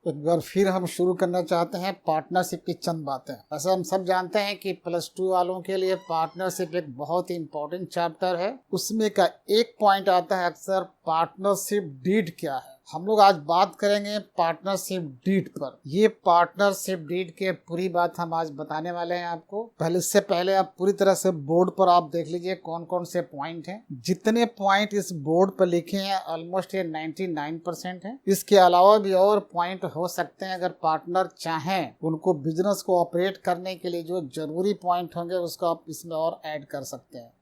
एक बार फिर हम शुरू करना चाहते हैं पार्टनरशिप की चंद बातें। वैसे हम सब जानते हैं कि +2 वालों के लिए पार्टनरशिप एक बहुत ही इम्पोर्टेंट चैप्टर है। उसमें का एक पॉइंट आता है अक्सर, पार्टनरशिप डीड क्या है। हम लोग आज बात करेंगे पार्टनरशिप डीड पर। ये पार्टनरशिप डीड के पूरी बात हम आज बताने वाले हैं आपको। इससे पहले आप पूरी तरह से बोर्ड पर आप देख लीजिए कौन कौन से पॉइंट हैं। जितने पॉइंट इस बोर्ड पर लिखे हैं ऑलमोस्ट ये 99% है। इसके अलावा भी और पॉइंट हो सकते हैं। अगर पार्टनर चाहें उनको बिजनेस को ऑपरेट करने के लिए जो जरूरी पॉइंट होंगे उसको आप इसमें और ऐड कर सकते हैं।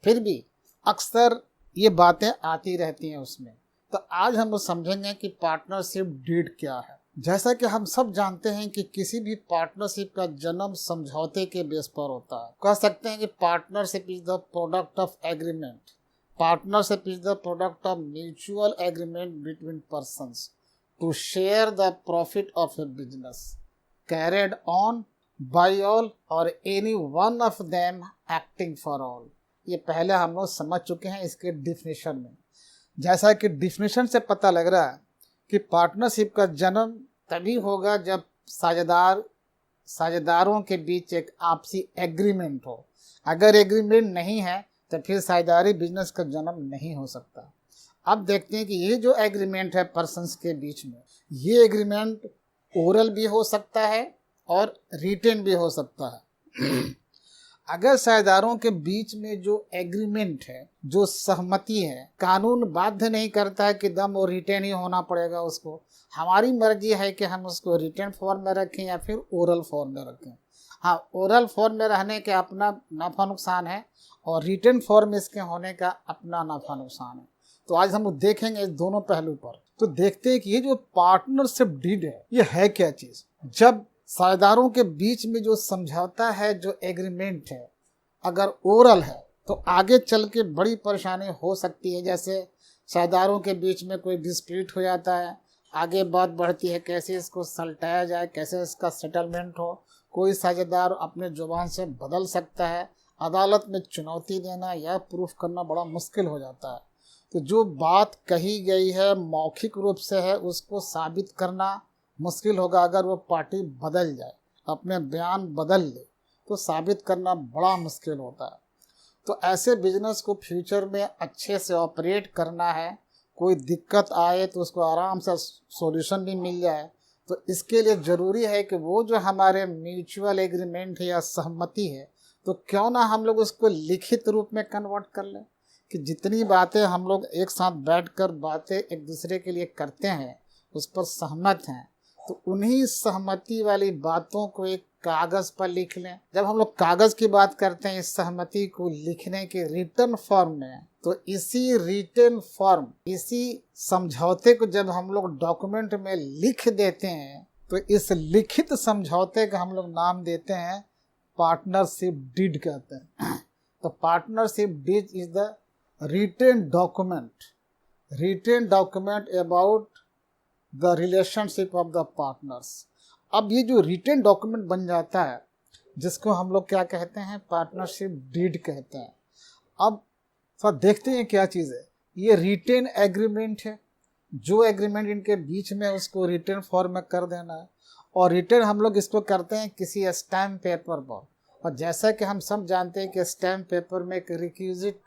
फिर भी अक्सर ये बातें आती रहती हैं उसमें। तो आज हम लोग समझेंगे कि पार्टनरशिप डीड क्या है। जैसा कि हम सब जानते हैं कि किसी भी पार्टनरशिप का जन्म समझौते के बेस पर होता है। कह सकते हैं कि partnership is the product of agreement. Partnership is the product of mutual agreement between persons to share the profit of a business carried on by all or any one of them acting for all. ये पहले हम लोग समझ चुके हैं इसके definition में। जैसा कि डिफिनेशन से पता लग रहा है कि पार्टनरशिप का जन्म तभी होगा जब साझेदारों के बीच एक आपसी एग्रीमेंट हो। अगर एग्रीमेंट नहीं है तो फिर साझेदारी बिजनेस का जन्म नहीं हो सकता। अब देखते हैं कि ये जो एग्रीमेंट है पर्सन्स के बीच में, ये एग्रीमेंट ओरल भी हो सकता है और रिटेन भी हो सकता है। अगर साझेदारों के बीच में जो एग्रीमेंट है, जो सहमति है, कानून बाध्य नहीं करता है कि दम वो रिटेन ही होना पड़ेगा उसको। हमारी मर्जी है कि हम उसको रिटेन फॉर्म में रखें या फिर ओरल फॉर्म में रखें। हाँ, ओरल फॉर्म में रहने के अपना नफा नुकसान है और रिटेन फॉर्म इसके होने का अपना नफा नुकसान है। तो आज हम देखेंगे इस दोनों पहलू पर। तो देखते हैं कि ये जो पार्टनरशिप डीड है ये है क्या चीज। जब साझेदारों के बीच में जो समझौता है, जो एग्रीमेंट है, अगर ओरल है तो आगे चल के बड़ी परेशानी हो सकती है। जैसे साझेदारों के बीच में कोई डिस्प्यूट हो जाता है, आगे बात बढ़ती है कैसे इसको सलटाया जाए, कैसे इसका सेटलमेंट हो। कोई साझेदार अपने जुबान से बदल सकता है। अदालत में चुनौती देना या प्रूफ करना बड़ा मुश्किल हो जाता है। तो जो बात कही गई है मौखिक रूप से है, उसको साबित करना मुश्किल होगा। अगर वो पार्टी बदल जाए, अपने बयान बदल ले, तो साबित करना बड़ा मुश्किल होता है। तो ऐसे बिजनेस को फ्यूचर में अच्छे से ऑपरेट करना है, कोई दिक्कत आए तो उसको आराम से सॉल्यूशन भी मिल जाए। तो इसके लिए ज़रूरी है कि वो जो हमारे म्यूचुअल एग्रीमेंट है या सहमति है, तो क्यों ना हम लोग उसको लिखित रूप में कन्वर्ट कर लें कि जितनी बातें हम लोग एक साथ बैठकर बातें एक दूसरे के लिए करते हैं, उस पर सहमत हैं, तो उन्हीं सहमति वाली बातों को एक कागज पर लिख लें। जब हम लोग कागज की बात करते हैं इस सहमति को लिखने के रिटन फॉर्म में, तो इसी रिटन फॉर्म, इसी समझौते को जब हम लोग डॉक्यूमेंट में लिख देते हैं, तो इस लिखित समझौते का हम लोग नाम देते हैं पार्टनरशिप डीड कहते हैं। तो partnership deed is the written document about the relationship of the partners. अब ये जो रिटेन डॉक्यूमेंट बन जाता है, जिसको हम लोग क्या कहते हैं, पार्टनरशिप डीड कहते हैं। अब सर देखते हैं क्या चीज़ है। ये रिटेन एग्रीमेंट है, जो एग्रीमेंट इनके बीच में उसको रिटेन फॉर्म में कर देना है। और रिटेन हम लोग इसको करते हैं किसी स्टैम्प पेपर पर। और जैसा कि हम सब जानते हैं कि स्टैम्प पेपर में एक रिक्विजिट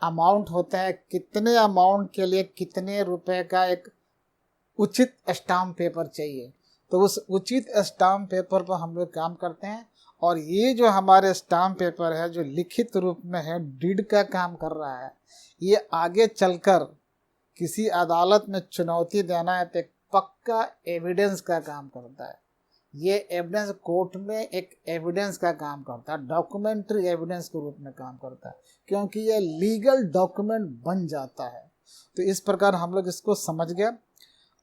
अमाउंट होता है, कितने अमाउंट के लिए कितने रुपए का एक उचित स्टाम्प पेपर चाहिए। तो उस उचित स्टाम्प पेपर पर हम लोग काम करते हैं। और ये जो हमारे स्टाम्प पेपर है, जो लिखित रूप में है, डीड का काम कर रहा है, ये आगे चलकर किसी अदालत में चुनौती देना है तो एक पक्का एविडेंस का काम करता है। ये एविडेंस कोर्ट में एक एविडेंस का काम करता है, डॉक्यूमेंट्री एविडेंस के रूप में काम करता है, क्योंकि ये लीगल डॉक्यूमेंट बन जाता है। तो इस प्रकार हम लोग इसको समझ गए।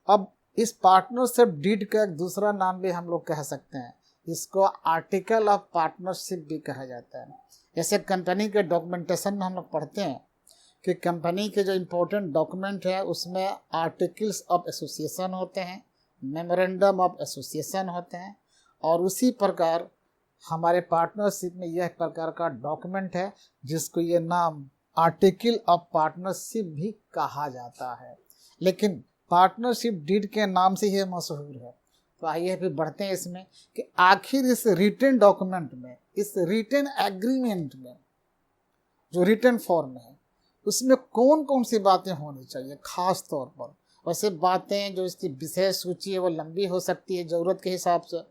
अब इस पार्टनरशिप डीड का एक दूसरा नाम भी हम लोग कह सकते हैं, इसको आर्टिकल ऑफ पार्टनरशिप भी कहा जाता है। जैसे कंपनी के डॉक्यूमेंटेशन में हम लोग पढ़ते हैं कि कंपनी के जो इम्पोर्टेंट डॉक्यूमेंट है उसमें आर्टिकल्स ऑफ एसोसिएशन होते हैं, मेमोरेंडम ऑफ एसोसिएशन होते हैं। और उसी प्रकार हमारे पार्टनरशिप में यह प्रकार का डॉक्यूमेंट है जिसको ये नाम आर्टिकल ऑफ पार्टनरशिप भी कहा जाता है। लेकिन पार्टनरशिप डीड के नाम से ही मशहूर है। तो आइए फिर बढ़ते हैं इसमें कि आखिर इस रिटन डॉक्यूमेंट में, इस रिटन एग्रीमेंट में, जो रिटन फॉर्म है, उसमें कौन कौन सी बातें होनी चाहिए खास तौर पर। वैसे बातें जो इसकी विशेष सूची है वो लंबी हो सकती है ज़रूरत के हिसाब से।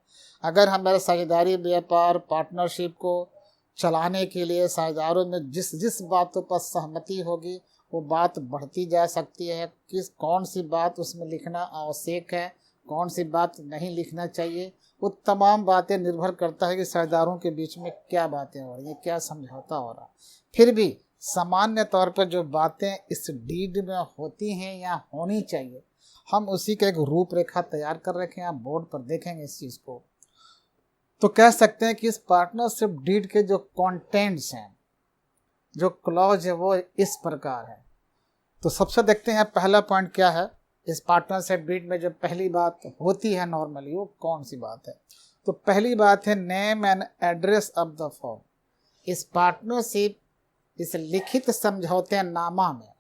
अगर हमारे साझेदारी व्यापार पार्टनरशिप को चलाने के लिए साझेदारों में जिस जिस बातों पर सहमति होगी वो बात बढ़ती जा सकती है। कौन सी बात उसमें लिखना आवश्यक है, कौन सी बात नहीं लिखना चाहिए, वो तमाम बातें निर्भर करता है कि साझेदारों के बीच में क्या बातें हो रही हैं, क्या समझौता हो रहा है। फिर भी सामान्य तौर पर जो बातें इस डीड में होती हैं या होनी चाहिए, हम उसी का एक रूपरेखा तैयार कर रखे हैं। आप बोर्ड पर देखेंगे इस चीज़ को। तो कह सकते हैं कि इस पार्टनरशिप डीड के जो कंटेंट्स हैं, जो क्लॉज है, वो इस प्रकार है। तो सबसे देखते हैं पहला पॉइंट क्या है। इस पार्टनरशिप डीड में जो पहली बात होती है नॉर्मली, वो कौन सी बात है। तो पहली बात है name and address of the firm. इस पार्टनरशिप, इस लिखित समझौते नामा में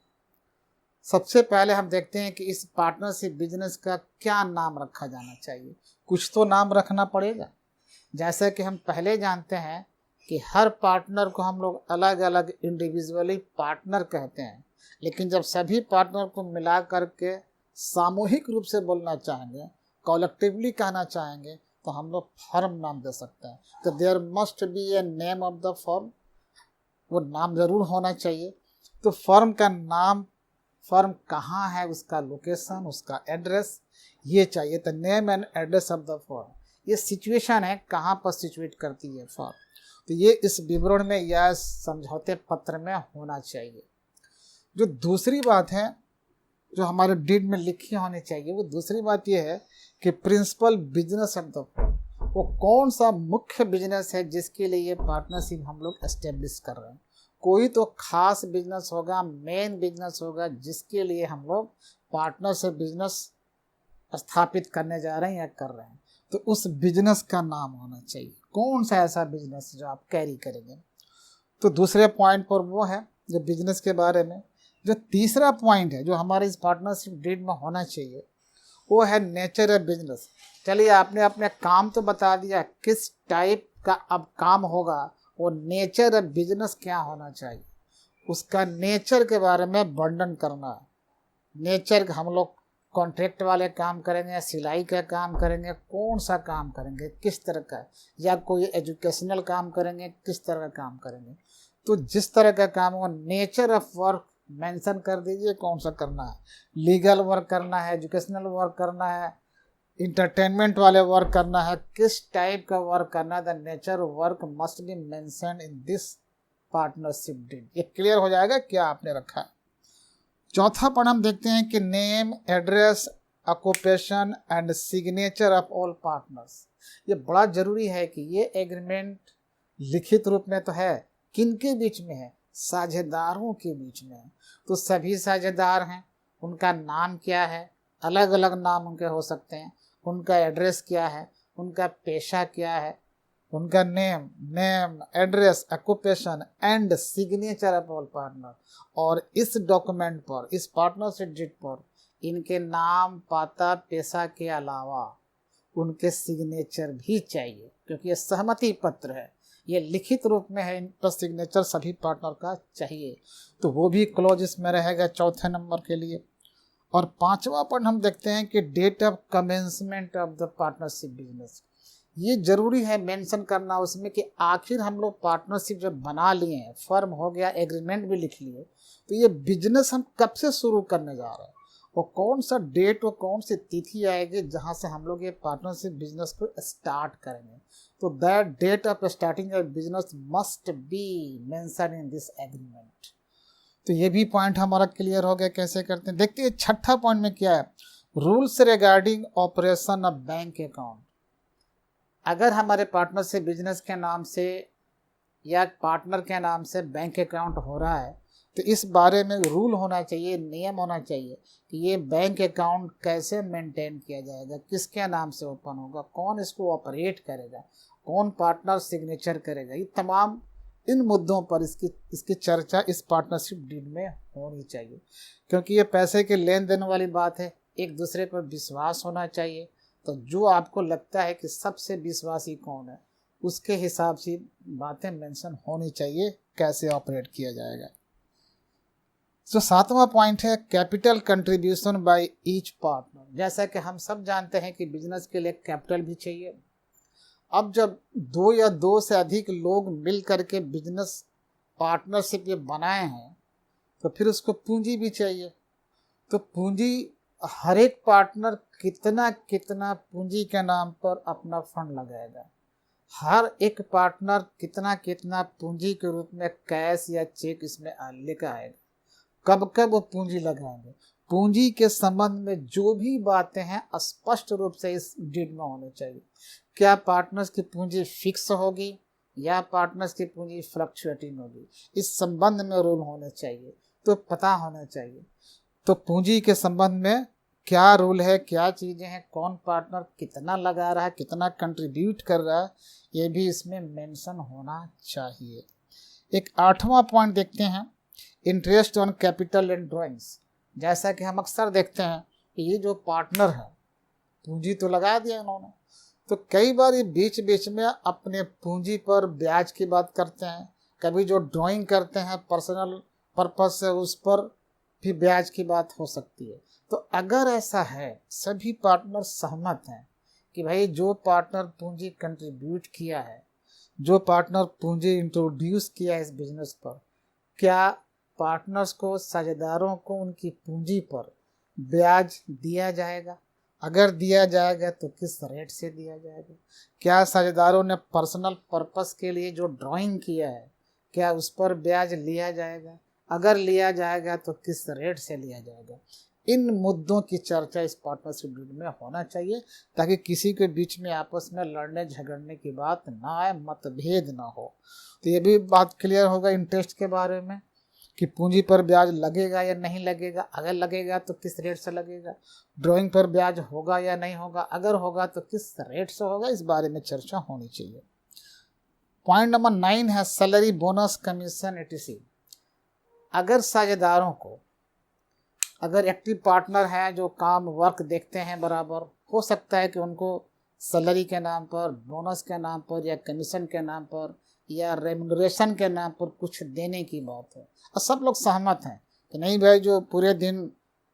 सबसे पहले हम देखते हैं कि इस पार्टनरशिप बिजनेस का क्या नाम रखा जाना चाहिए। कुछ तो नाम रखना पड़ेगा। जैसे कि हम पहले जानते हैं कि हर पार्टनर को हम लोग अलग अलग इंडिविजुअली पार्टनर कहते हैं, लेकिन जब सभी पार्टनर को मिला करके सामूहिक रूप से बोलना चाहेंगे, कलेक्टिवली कहना चाहेंगे, तो हम लोग फर्म नाम दे सकते हैं। तो there must be a name of the firm, वो नाम ज़रूर होना चाहिए। तो फर्म का नाम, फर्म कहाँ है, उसका लोकेशन, उसका एड्रेस, ये चाहिए। तो name and address of the firm, ये सिचुएशन है कहाँ पर सिचुएट करती है फर्म, तो ये इस विवरण में या समझौते पत्र में होना चाहिए। जो दूसरी बात है जो हमारे डीड में लिखी होनी चाहिए, वो दूसरी बात ये है कि principal business of the firm, वो कौन सा मुख्य बिजनेस है जिसके लिए ये पार्टनरशिप हम लोग एस्टेब्लिश कर रहे हैं। कोई तो खास बिजनेस होगा, मेन बिजनेस होगा, जिसके लिए हम लोग पार्टनरशिप बिजनेस स्थापित करने जा रहे हैं या कर रहे हैं। तो उस बिजनेस का नाम होना चाहिए, कौन सा ऐसा बिजनेस जो आप कैरी करेंगे। तो दूसरे पॉइंट पर वो है जो बिजनेस के बारे में। जो तीसरा पॉइंट है जो हमारे इस पार्टनरशिप डीड में होना चाहिए, वो है नेचर ऑफ बिजनेस। चलिए, आपने अपने काम तो बता दिया, किस टाइप का अब काम होगा, वो नेचर ऑफ बिजनेस क्या होना चाहिए, उसका नेचर के बारे में वर्णन करना है। नेचर, हम लोग कॉन्ट्रैक्ट वाले काम करेंगे या सिलाई का काम करेंगे, कौन सा काम करेंगे, किस तरह का, या कोई एजुकेशनल काम करेंगे, किस तरह का काम करेंगे। तो जिस तरह का काम हो, नेचर ऑफ वर्क मेंशन कर दीजिए, कौन सा करना है। लीगल वर्क करना है, एजुकेशनल वर्क करना है, इंटरटेनमेंट वाले वर्क करना है, किस टाइप का वर्क करना है। The nature work must be mention in this partnership deed. ये क्लियर हो जाएगा क्या आपने रखा है। चौथा पॉइंट हम देखते हैं कि name, address, occupation and signature of all partners. ये बड़ा जरूरी है कि ये एग्रीमेंट लिखित रूप में तो है, किन के बीच में है, साझेदारों के बीच में है। तो सभी साझेदार हैं, उनका नाम क्या है, अलग अलग नाम उनके हो सकते हैं, उनका एड्रेस क्या है, उनका पेशा क्या है, उनका name, address, occupation and signature of all partner. और इस डॉक्यूमेंट पर, इस पार्टनरशिप डीड पर इनके नाम, पता, पेशा के अलावा उनके सिग्नेचर भी चाहिए, क्योंकि ये सहमति पत्र है, ये लिखित रूप में है, इन पर सिग्नेचर सभी पार्टनर का चाहिए। तो वो भी क्लॉज इसमें रहेगा चौथे नंबर के लिए। और पांचवा पॉइंट हम देखते हैं कि date of commencement of the partnership business. ये जरूरी है मेंशन करना उसमें कि आखिर हम लोग पार्टनरशिप जब बना लिए हैं, फर्म हो गया, एग्रीमेंट भी लिख लिए, तो ये बिजनेस हम कब से शुरू करने जा रहे हैं, और कौन सा डेट और कौन सी तिथि आएगी जहां से हम लोग ये पार्टनरशिप बिजनेस को स्टार्ट करेंगे। तो that date of starting of business must be mention in this agreement. तो ये भी पॉइंट हमारा क्लियर हो गया कैसे करते हैं। देखते हैं छठा पॉइंट में क्या है, rules regarding operation of bank account. अगर हमारे पार्टनरशिप बिजनेस के नाम से या पार्टनर के नाम से बैंक अकाउंट हो रहा है, तो इस बारे में रूल होना चाहिए, नियम होना चाहिए कि ये बैंक अकाउंट कैसे मेंटेन किया जाएगा, किसके नाम से ओपन होगा, कौन इसको ऑपरेट करेगा, कौन पार्टनर सिग्नेचर करेगा। ये तमाम इन मुद्दों पर इसकी चर्चा इस पार्टनरशिप डीड में होनी चाहिए, क्योंकि ये पैसे के लेन देन वाली बात है, एक दूसरे पर विश्वास होना चाहिए। तो जो आपको लगता है कि सबसे विश्वासी कौन है, उसके हिसाब से बातें मेंशन होनी चाहिए, कैसे ऑपरेट किया जाएगा। तो 7वां पॉइंट है capital contribution by each partner. जैसा कि हम सब जानते हैं कि बिजनेस के लिए कैपिटल भी चाहिए। अब जब 2 या 2 से अधिक लोग मिल करके बिजनेस पार्टनरशिप ये बनाए हैं, तो फिर उसको पूंजी भी चाहिए। तो पूंजी, हर एक पार्टनर कितना कितना पूंजी के नाम पर अपना फंड लगाएगा, हर एक पार्टनर कितना कितना पूंजी के रूप में कैश या चेक इसमें लेकर आएगा, कब कब वो पूंजी लगाएंगे। पूंजी के संबंध में जो भी बातें हैं स्पष्ट रूप से इस डीड में होनी चाहिए। क्या पार्टनर्स की पूंजी फिक्स होगी या पार्टनर्स की पूंजी फ्लक्चुएटिंग होगी, इस संबंध में रूल होने चाहिए, तो पता होना चाहिए। तो पूंजी के संबंध में क्या रूल है, क्या चीज़ें हैं, कौन पार्टनर कितना लगा रहा है, कितना कंट्रीब्यूट कर रहा है, ये भी इसमें मेंशन होना चाहिए। एक 8वां पॉइंट देखते हैं, interest on capital and drawings. जैसा कि हम अक्सर देखते हैं कि ये जो पार्टनर है, पूंजी तो लगा दिया इन्होंने, तो कई बार ये बीच बीच में अपने पूंजी पर ब्याज की बात करते हैं। कभी जो ड्राइंग करते हैं पर्सनल पर्पस से, उस पर भी ब्याज की बात हो सकती है। तो अगर ऐसा है, सभी पार्टनर सहमत हैं कि भाई जो पार्टनर पूंजी कंट्रीब्यूट किया है, जो पार्टनर पूंजी इंट्रोड्यूस किया है इस बिजनेस पर, क्या पार्टनर्स को, साझेदारों को उनकी पूंजी पर ब्याज दिया जाएगा? अगर दिया जाएगा तो किस रेट से दिया जाएगा? क्या साझेदारों ने पर्सनल पर्पस के लिए जो ड्राइंग किया है, क्या उस पर ब्याज लिया जाएगा? अगर लिया जाएगा तो किस रेट से लिया जाएगा? इन मुद्दों की चर्चा इस पार्टनरशिप डीड में होना चाहिए, ताकि किसी के बीच में आपस में लड़ने झगड़ने की बात ना आए, मतभेद ना हो। तो ये भी बात क्लियर होगा इंटरेस्ट के बारे में कि पूंजी पर ब्याज लगेगा या नहीं लगेगा, अगर लगेगा तो किस रेट से लगेगा, ड्राइंग पर ब्याज होगा या नहीं होगा, अगर होगा तो किस रेट से होगा, इस बारे में चर्चा होनी चाहिए। पॉइंट नंबर 9 है सैलरी, बोनस, कमीशन etc। अगर साझेदारों को, अगर एक्टिव पार्टनर हैं जो काम वर्क देखते हैं बराबर, हो सकता है कि उनको सैलरी के नाम पर, बोनस के नाम पर, या कमीशन के नाम पर, या रेम्युनरेशन के नाम पर कुछ देने की बात है, और सब लोग सहमत हैं कि नहीं भाई जो पूरे दिन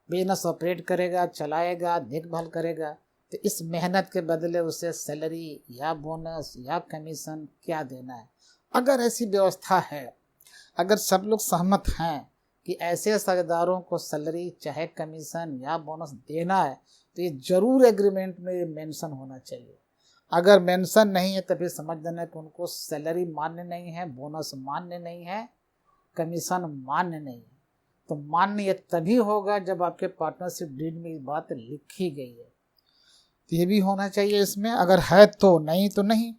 बिजनेस ऑपरेट करेगा, चलाएगा, देखभाल करेगा, तो इस मेहनत के बदले उसे सैलरी या बोनस या कमीशन क्या देना है। अगर ऐसी व्यवस्था है, अगर सब लोग सहमत हैं कि ऐसे साझेदारों को सैलरी चाहे कमीशन या बोनस देना है, तो ये जरूर एग्रीमेंट में ये मेंशन होना चाहिए। अगर मेंशन नहीं है तो फिर समझ देना कि उनको सैलरी मान्य नहीं है, बोनस मान्य नहीं है, कमीशन मान्य नहीं है। तो मान्य ये तभी होगा जब आपके पार्टनरशिप डीड में ये बात लिखी गई है, तो ये भी होना चाहिए इसमें, अगर है तो, नहीं तो नहीं।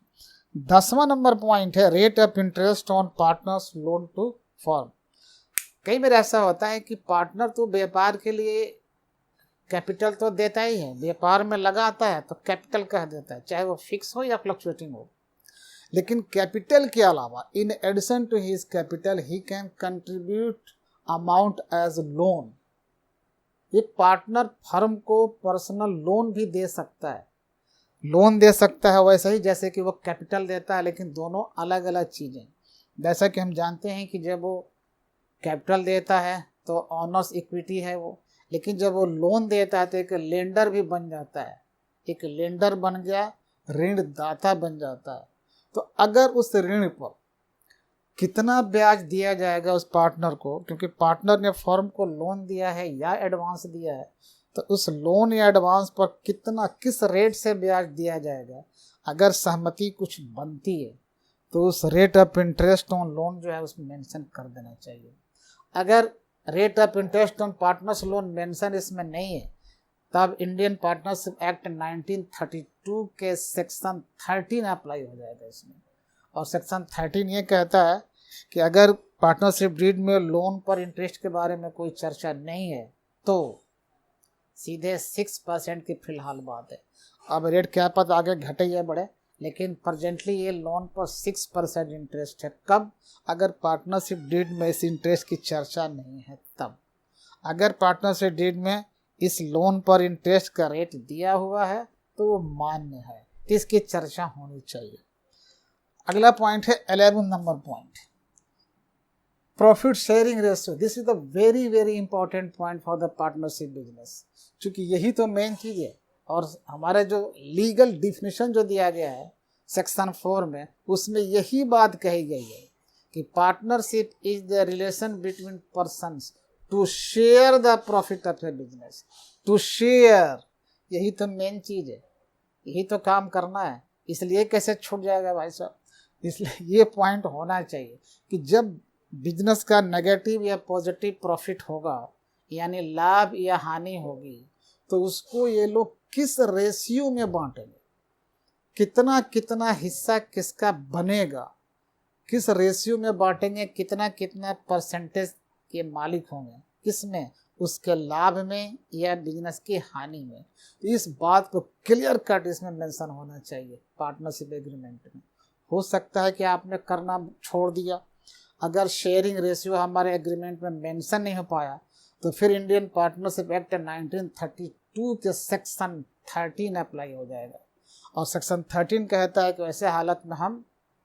10वां नंबर पॉइंट है rate of interest on partners loan to firm. कई बार ऐसा होता है कि पार्टनर तो व्यापार के लिए कैपिटल तो देता ही है, व्यापार में लगाता है तो कैपिटल कह देता है, चाहे वो फिक्स हो या फ्लक्चुएटिंग हो। लेकिन कैपिटल के अलावा in addition to his capital he can contribute amount as loan. एक पार्टनर फर्म को पर्सनल लोन भी दे सकता है, लोन दे सकता है वैसे ही जैसे कि वो कैपिटल देता है, लेकिन दोनों अलग अलग चीज़ें। जैसा कि हम जानते हैं कि जब वो कैपिटल देता है तो ऑनर्स इक्विटी है वो, लेकिन जब वो लोन देता है तो एक लेंडर भी बन जाता है, एक लेंडर बन गया, ऋण दाता बन जाता है। तो अगर उस ऋण पर कितना ब्याज दिया जाएगा उस पार्टनर को, क्योंकि पार्टनर ने फर्म को लोन दिया है या एडवांस दिया है, तो उस लोन या एडवांस पर कितना, किस रेट से ब्याज दिया जाएगा, अगर सहमति कुछ बनती है तो उस rate of interest on loan जो है उसमें मेंशन कर देना चाहिए। अगर rate of interest on partners loan mention इसमें नहीं है, तब इंडियन पार्टनरशिप एक्ट 1932 के सेक्शन 13 अप्लाई हो जाएगा इसमें। और सेक्शन 13 ये कहता है कि अगर पार्टनरशिप डीड में लोन पर इंटरेस्ट के बारे में कोई चर्चा नहीं है तो सीधे 6% की फिलहाल बात है। अब रेट क्या पता आगे घटे या बढ़े, लेकिन प्रेजेंटली ये लोन पर 6% इंटरेस्ट है। कब? अगर पार्टनरशिप डीड में इस इंटरेस्ट की चर्चा नहीं है तब। अगर पार्टनरशिप डीड में इस लोन पर इंटरेस्ट का रेट दिया हुआ है तो वो मान्य है, तो इसकी चर्चा होनी चाहिए। अगला पॉइंट है 11 number point, profit sharing ratio. This is the very very important point for the partnership business, क्योंकि यही तो मेन चीज है। और हमारे जो लीगल डिफिनेशन जो दिया गया है सेक्शन 4 में, उसमें यही बात कही गई है कि partnership is the relation between persons to share the profit of a business. To share, यही तो मेन चीज है, यही तो काम करना है। इसलिए कैसे छूट जाएगा भाई साहब? इसलिए ये पॉइंट होना चाहिए कि जब बिजनेस का नेगेटिव या पॉजिटिव प्रॉफिट होगा, यानी लाभ या हानि होगी, तो उसको ये लोग किस रेशियो में बांटेंगे, कितना कितना हिस्सा किसका बनेगा, किस रेशियो में बांटेंगे, कितना कितना परसेंटेज के मालिक होंगे, किसमें, उसके लाभ में या बिजनेस की हानि में। तो इस बात को क्लियर कट इसमें मेंशन होना चाहिए पार्टनरशिप एग्रीमेंट में। हो सकता है कि आपने करना छोड़ दिया, अगर शेयरिंग रेशियो हमारे एग्रीमेंट में मेंशन नहीं हो पाया तो फिर इंडियन पार्टनरशिप एक्ट 1932 के सेक्शन 13 अप्लाई हो जाएगा। और सेक्शन 13 कहता है कि ऐसे हालत में हम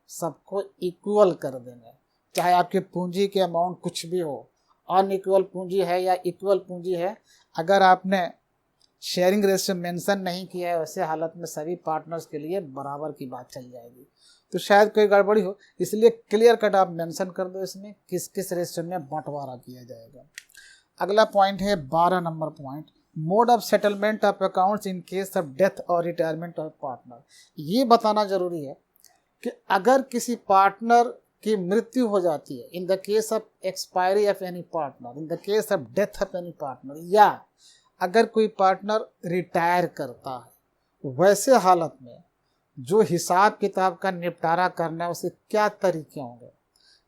सबको इक्वल कर देंगे, चाहे आपकी पूंजी के अमाउंट कुछ भी हो, अनइक्वल पूंजी है या इक्वल पूंजी है, अगर आपने शेयरिंग रेशियो मेंशन नहीं किया है, वैसे हालत में सभी पार्टनर्स के लिए बराबर की बात चल जाएगी। तो शायद कोई गड़बड़ी हो, इसलिए क्लियर कट आप मेंशन कर दो इसमें किस किस रेशियो में बंटवारा किया जाएगा। अगला पॉइंट है 12 number point, mode of settlement of accounts in case of death और रिटायरमेंट ऑफ पार्टनर। ये बताना जरूरी है कि अगर किसी पार्टनर की मृत्यु हो जाती है, in the case of expiry of any partner, in the case of death of any partner, या अगर कोई पार्टनर रिटायर करता है, वैसे हालत में जो हिसाब किताब का निपटारा करना है उसके क्या तरीके होंगे।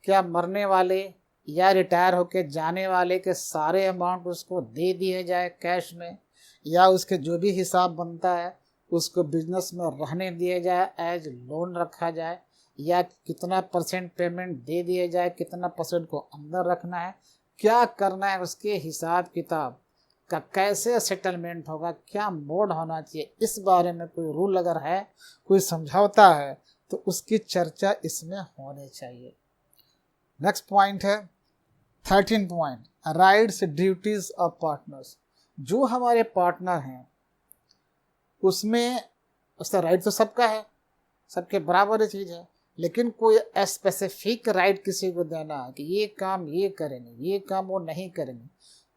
क्या मरने वाले या रिटायर होके जाने वाले के सारे अमाउंट उसको दे दिए जाए कैश में, या उसके जो भी हिसाब बनता है उसको बिजनेस में रहने दिए जाए, एज लोन रखा जाए, या कितना परसेंट पेमेंट दे दिए जाए, कितना परसेंट को अंदर रखना है, क्या करना है, उसके हिसाब किताब का कैसे सेटलमेंट होगा, क्या मोड होना चाहिए, इस बारे में कोई रूल अगर है, कोई समझौता है, तो उसकी चर्चा इसमें होनी चाहिए। नेक्स्ट पॉइंट है 13 point, rights duties of partners. जो हमारे पार्टनर हैं उसमें उसका राइट तो सबका है, सबके बराबर चीज़ है, लेकिन कोई स्पेसिफिक राइट किसी को देना है कि ये काम ये करेंगे, ये काम वो नहीं करेंगे,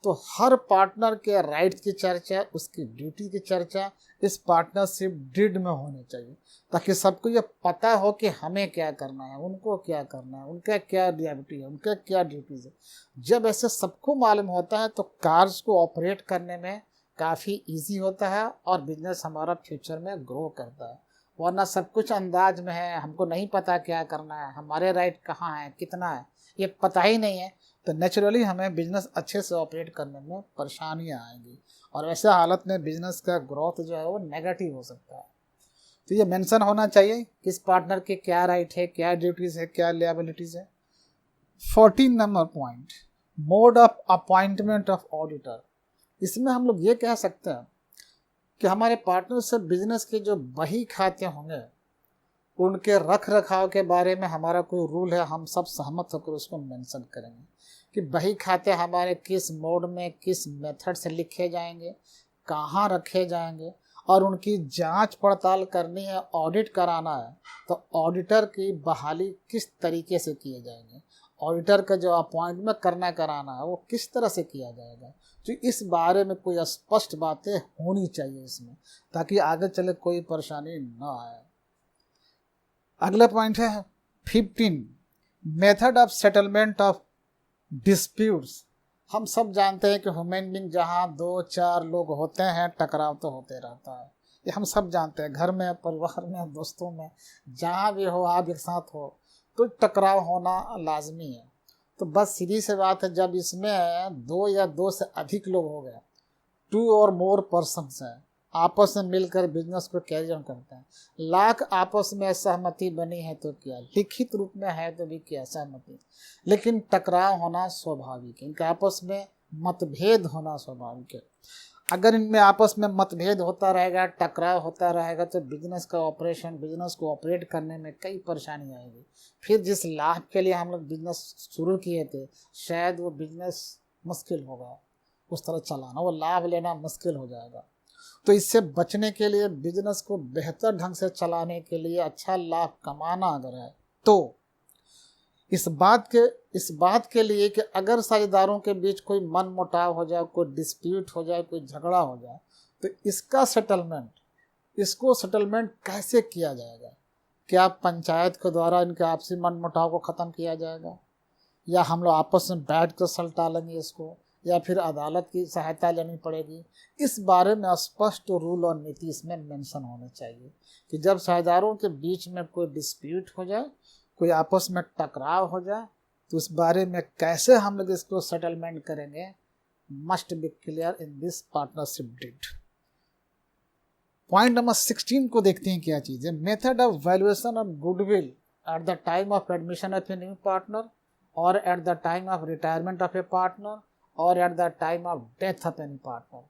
तो हर पार्टनर के राइट्स की चर्चा, उसकी ड्यूटी की चर्चा इस पार्टनरशिप डीड में होनी चाहिए, ताकि सबको ये पता हो कि हमें क्या करना है, उनको क्या करना है, उनका क्या ड्यूटी है, उनका क्या ड्यूटीज है। जब ऐसे सबको मालूम होता है तो कार्स को ऑपरेट करने में काफ़ी इजी होता है और बिजनेस हमारा फ्यूचर में ग्रो करता है। वरना सब कुछ अंदाज में है, हमको नहीं पता क्या करना है, हमारे राइट कहाँ है, कितना है, ये पता ही नहीं है, तो नेचुरली हमें बिजनेस अच्छे से ऑपरेट करने में परेशानियां आएंगी और वैसे हालत में बिजनेस का ग्रोथ जो है वो नेगेटिव हो सकता है। तो ये मेंशन होना चाहिए किस पार्टनर के क्या राइट है, क्या ड्यूटीज है, क्या लिएबिलिटीज है। 14 number point, mode of appointment of auditor. इसमें हम लोग ये कह सकते हैं कि हमारे पार्टनरशिप बिजनेस के जो बही खाते होंगे उनके रख रखाव के बारे में हमारा कोई रूल है, हम सब सहमत होकर उसको मेंशन करेंगे कि बही खाते हमारे किस मोड में, किस मेथड से लिखे जाएंगे, कहाँ रखे जाएंगे, और उनकी जांच पड़ताल करनी है, ऑडिट कराना है, तो ऑडिटर की बहाली किस तरीके से किए जाएंगे, ऑडिटर का जो अपॉइंटमेंट कराना है वो किस तरह से किया जाएगा। तो इस बारे में कोई स्पष्ट बातें होनी चाहिए इसमें, ताकि आगे चले कोई परेशानी ना आए। अगला पॉइंट है 15, method of settlement of disputes. हम सब जानते हैं कि ह्यूमन बीइंग जहाँ 2-4 लोग होते हैं टकराव तो होते रहता है, ये हम सब जानते हैं। घर में, परिवार में, दोस्तों में, जहाँ भी हो आप एक साथ हो तो टकराव होना लाजमी है। तो बस सीधी सी बात है, जब इसमें 2 या 2 से अधिक लोग हो गए, 2 और मोर पर्सन्स हैं, आपस में मिलकर बिजनेस को कैरी ऑन करते हैं, लाख आपस में सहमति बनी है तो क्या, लिखित रूप में है तो भी क्या सहमति, लेकिन टकराव होना स्वाभाविक है, इनके आपस में मतभेद होना स्वाभाविक है। अगर इनमें आपस में मतभेद होता रहेगा, टकराव होता रहेगा, तो बिजनेस का ऑपरेशन, बिजनेस को ऑपरेट करने में कई परेशानी आएगी। फिर जिस लाभ के लिए हम लोग बिजनेस शुरू किए थे, शायद वो बिजनेस मुश्किल होगा उस तरह चलाना, वो लाभ लेना मुश्किल हो जाएगा। तो इससे बचने के लिए, बिजनेस को बेहतर ढंग से चलाने के लिए, अच्छा लाभ कमाना अगर है, तो इस बात के लिए कि अगर साझेदारों के बीच कोई मन मुटाव हो जाए, कोई डिस्प्यूट हो जाए, कोई झगड़ा हो जाए, तो इसको सेटलमेंट कैसे किया जाएगा? क्या पंचायत के द्वारा इनके आपसी मन मुटाव को ख़त्म किया जाएगा, या हम लोग आपस में बैठ कर सलटा लेंगे इसको, या फिर अदालत की सहायता लेनी पड़ेगी? इस बारे में स्पष्ट रूल और नीति इसमें मेंशन होने चाहिए कि जब साझेदारों के बीच में कोई डिस्प्यूट हो जाए, कोई आपस में टकराव हो जाए, तो उस बारे में कैसे हम लोग इसको सेटलमेंट करेंगे, must be clear in this partnership deed. Point number 16 को देखते हैं क्या चीज़ है। Method of valuation of goodwill at the time of admission of a new partner, और at the time of retirement of a partner, और at the time of death of any partner.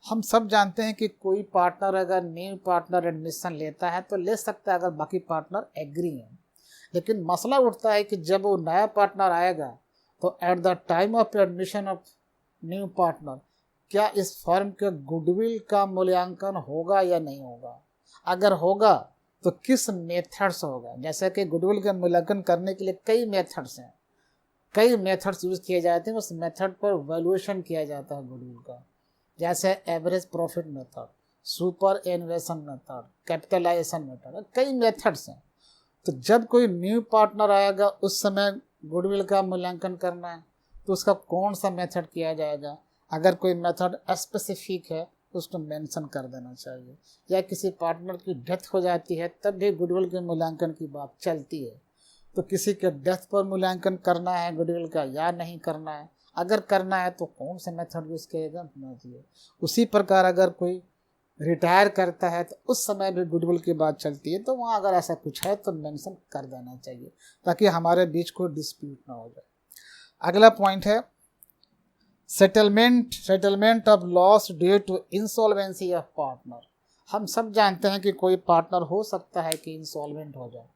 हम सब जानते हैं कि कोई पार्टनर अगर new partner admission लेता है तो ले सकता है अगर बाकी पार्टनर एग्री हैं, लेकिन मसला उठता है कि जब वो नया पार्टनर आएगा तो eight the time of admission of new partner क्या इस फर्म के गुडविल का मूल्यांकन होगा या नहीं होगा? अगर होगा तो किस मेथड से होगा? जैसे कि गुडविल का मूल्यांकन करने के लिए कई मेथड्स हैं, कई मेथड्स यूज़ किए जाते हैं, उस मेथड पर वैल्यूएशन किया जाता है गुडविल का। जैसे एवरेज प्रॉफिट मेथड, सुपर एन्वेशन मेथड, कैपिटलाइजेशन मेथड, कई मेथड्स हैं। तो जब कोई न्यू पार्टनर आएगा उस समय गुडविल का मूल्यांकन करना है तो उसका कौन सा मेथड किया जाएगा? अगर कोई मेथड स्पेसिफिक है तो उसको मेंशन कर देना चाहिए। या किसी पार्टनर की डेथ हो जाती है तब भी गुडविल के मूल्यांकन की बात चलती है, तो किसी के डेथ पर मूल्यांकन करना है गुडविल का या नहीं करना है, अगर करना है तो कौन सा मेथड यूज़ किएगा होना चाहिए। उसी प्रकार अगर कोई रिटायर करता है तो उस समय भी गुडविल की बात चलती है, तो वहाँ अगर ऐसा कुछ है तो मेंशन कर देना चाहिए ताकि हमारे बीच कोई डिस्प्यूट ना हो जाए। अगला पॉइंट है settlement of loss due to insolvency of partner. हम सब जानते हैं कि कोई पार्टनर हो सकता है कि इंसॉल्वेंट हो जाए।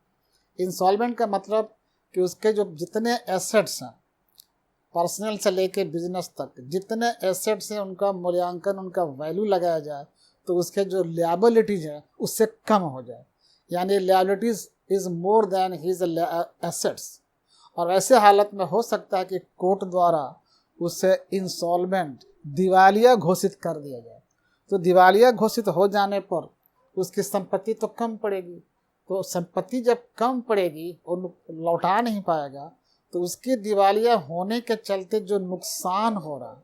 इंसॉल्वेंट का मतलब कि उसके जो जितने एसेट्स हैं, पर्सनल से लेके बिजनेस तक जितने एसेट्स हैं, उनका मूल्यांकन, उनका वैल्यू लगाया जाए तो उसके जो लिएबिलिटीज है उससे कम हो जाए, यानी liabilities is more than his assets. और ऐसे हालत में हो सकता है कि कोर्ट द्वारा उसे इंसॉल्वेंट, दिवालिया घोषित कर दिया जाए। तो दिवालिया घोषित हो जाने पर उसकी संपत्ति तो कम पड़ेगी, तो संपत्ति जब कम पड़ेगी और लौटा नहीं पाएगा तो उसके दिवालिया होने के चलते जो नुकसान हो रहा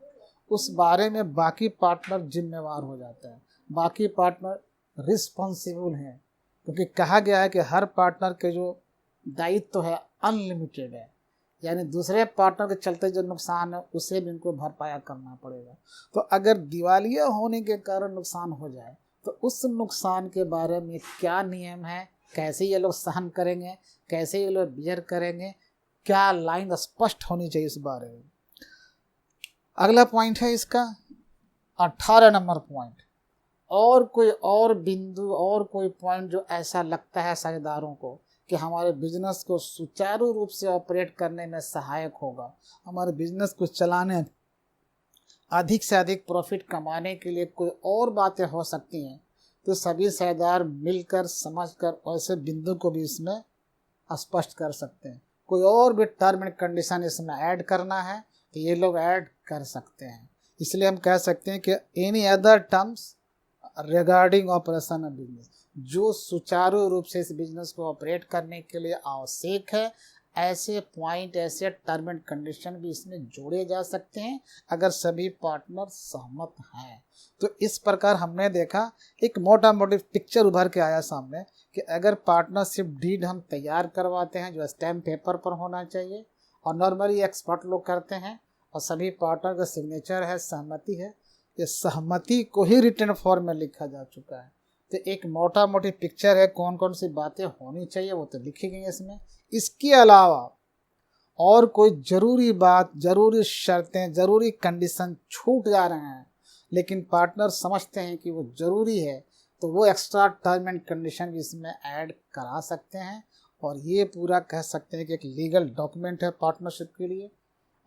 उस बारे में बाकी पार्टनर जिम्मेवार हो जाते हैं, बाकी पार्टनर रिस्पॉन्सिबल हैं, क्योंकि कहा गया है कि हर पार्टनर के जो दायित्व तो है अनलिमिटेड है, यानी दूसरे पार्टनर के चलते जो नुकसान है उसे भी उनको भरपाया करना पड़ेगा। तो अगर दिवालिया होने के कारण नुकसान हो जाए तो उस नुकसान के बारे में क्या नियम है, कैसे ये लोग सहन करेंगे, कैसे ये लोग बियर करेंगे, क्या लाइन स्पष्ट होनी चाहिए इस बारे में। अगला पॉइंट है इसका 18 नंबर पॉइंट। और कोई और बिंदु और कोई पॉइंट जो ऐसा लगता है साझेदारों को कि हमारे बिजनेस को सुचारू रूप से ऑपरेट करने में सहायक होगा, हमारे बिजनेस को चलाने, अधिक से अधिक प्रॉफिट कमाने के लिए कोई और बातें हो सकती हैं, तो सभी साझेदार मिलकर समझकर ऐसे बिंदु को भी इसमें स्पष्ट कर सकते हैं। कोई और भी टर्म एंड कंडीशन इसमें ऐड करना है तो ये लोग ऐड कर सकते हैं। इसलिए हम कह सकते हैं कि any other terms regarding operation of business, जो सुचारू रूप से इस बिजनेस को ऑपरेट करने के लिए आवश्यक है, ऐसे पॉइंट, ऐसे टर्म एंड कंडीशन भी इसमें जोड़े जा सकते हैं अगर सभी पार्टनर सहमत हैं। तो इस प्रकार हमने देखा, एक मोटा मोटी पिक्चर उभर के आया सामने कि अगर पार्टनरशिप डीड हम तैयार करवाते हैं जो स्टैम्प पेपर पर होना चाहिए और नॉर्मली एक्सपर्ट लोग करते हैं और सभी पार्टनर का सिग्नेचर है, सहमति है, ये सहमति को ही रिटन फॉर्म में लिखा जा चुका है। तो एक मोटा मोटी पिक्चर है कौन कौन सी बातें होनी चाहिए वो तो लिखी गई है इसमें। इसके अलावा और कोई ज़रूरी बात, ज़रूरी शर्तें, ज़रूरी कंडीशन छूट जा रहे हैं लेकिन पार्टनर समझते हैं कि वो ज़रूरी है तो वो एक्स्ट्रा टर्म एंड कंडीशन भी इसमें ऐड करा सकते हैं। और ये पूरा कह सकते हैं कि एक लीगल डॉक्यूमेंट है पार्टनरशिप के लिए।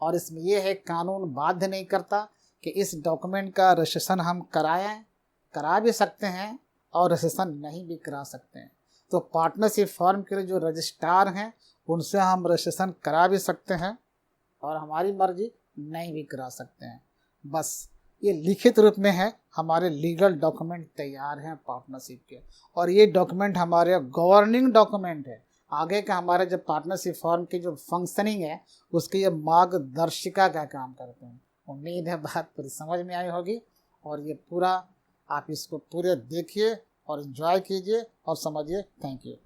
और इसमें ये है, कानून बाध्य नहीं करता कि इस डॉक्यूमेंट का रजिस्ट्रेशन हम करा भी सकते हैं और रजिस्ट्रेशन नहीं भी करा सकते हैं। तो पार्टनरशिप फर्म के लिए जो रजिस्ट्रार हैं उनसे हम रजिस्ट्रेशन करा भी सकते हैं और हमारी मर्जी नहीं भी करा सकते हैं। बस ये लिखित रूप में है, हमारे लीगल डॉक्यूमेंट तैयार हैं पार्टनरशिप के, और ये डॉक्यूमेंट हमारे गवर्निंग डॉक्यूमेंट है। आगे का हमारे जब पार्टनरशिप फर्म की जो फंक्शनिंग है उसकी ये मार्गदर्शिका का काम करते हैं। उम्मीद है बात पूरी समझ में आई होगी, और ये पूरा आप इसको पूरे देखिए और एंजॉय कीजिए और समझिए। Thank you.